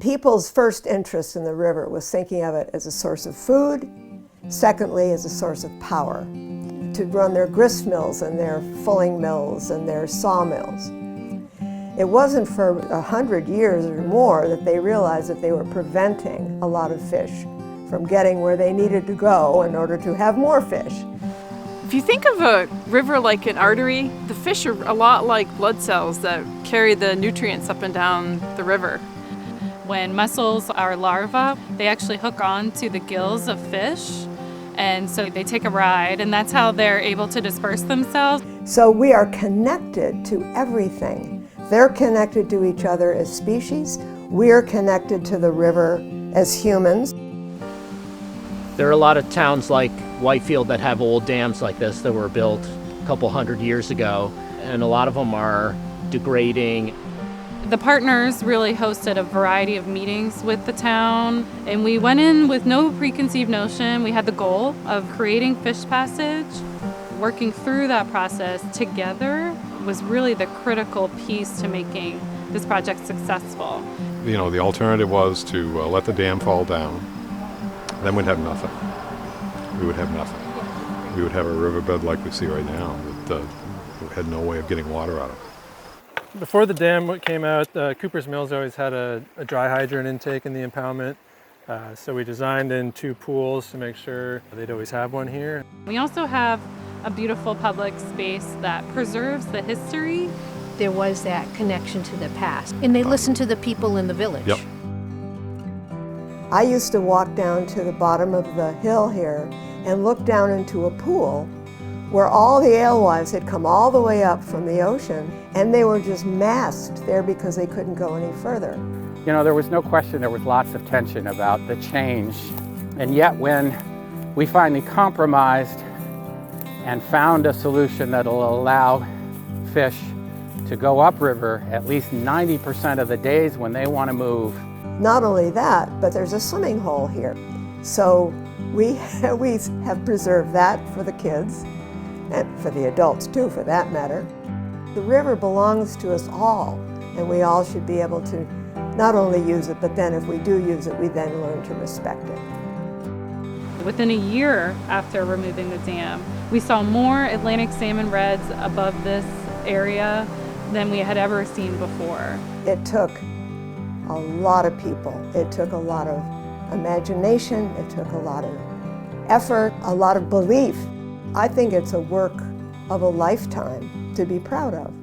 People's first interest in the river was thinking of it as a source of food, secondly as a source of power, to run their grist mills and their fulling mills and their sawmills. It wasn't for 100 years or more that they realized that they were preventing a lot of fish from getting where they needed to go in order to have more fish. If you think of a river like an artery, the fish are a lot like blood cells that carry the nutrients up and down the river. When mussels are larvae, they actually hook on to the gills of fish, and so they take a ride, and that's how they're able to disperse themselves. So we are connected to everything. They're connected to each other as species. We're connected to the river as humans. There are a lot of towns like Whitefield that have old dams like this that were built a couple hundred years ago, and a lot of them are degrading. The partners really hosted a variety of meetings with the town, and we went in with no preconceived notion. We had the goal of creating Fish Passage. Working through that process together was really the critical piece to making this project successful. You know, the alternative was to let the dam fall down. Then we'd have nothing. We would have nothing. We would have a riverbed like we see right now that had no way of getting water out of it. Before the dam came out, Cooper's Mills always had a dry hydrant intake in the impoundment. So we designed in 2 pools to make sure they'd always have one here. We also have a beautiful public space that preserves the history. There was that connection to the past, and they listened to the people in the village. Yep. I used to walk down to the bottom of the hill here and look down into a pool where all the alewives had come all the way up from the ocean, and they were just massed there because they couldn't go any further. You know, there was no question there was lots of tension about the change, and yet when we finally compromised and found a solution that'll allow fish to go upriver at least 90% of the days when they want to move. Not only that, but there's a swimming hole here. So we have preserved that for the kids, and for the adults too, for that matter. The river belongs to us all, and we all should be able to not only use it, but then if we do use it, we then learn to respect it. Within a year after removing the dam, we saw more Atlantic salmon reds above this area than we had ever seen before. It took a lot of people. It took a lot of imagination. It took a lot of effort, a lot of belief. I think it's a work of a lifetime to be proud of.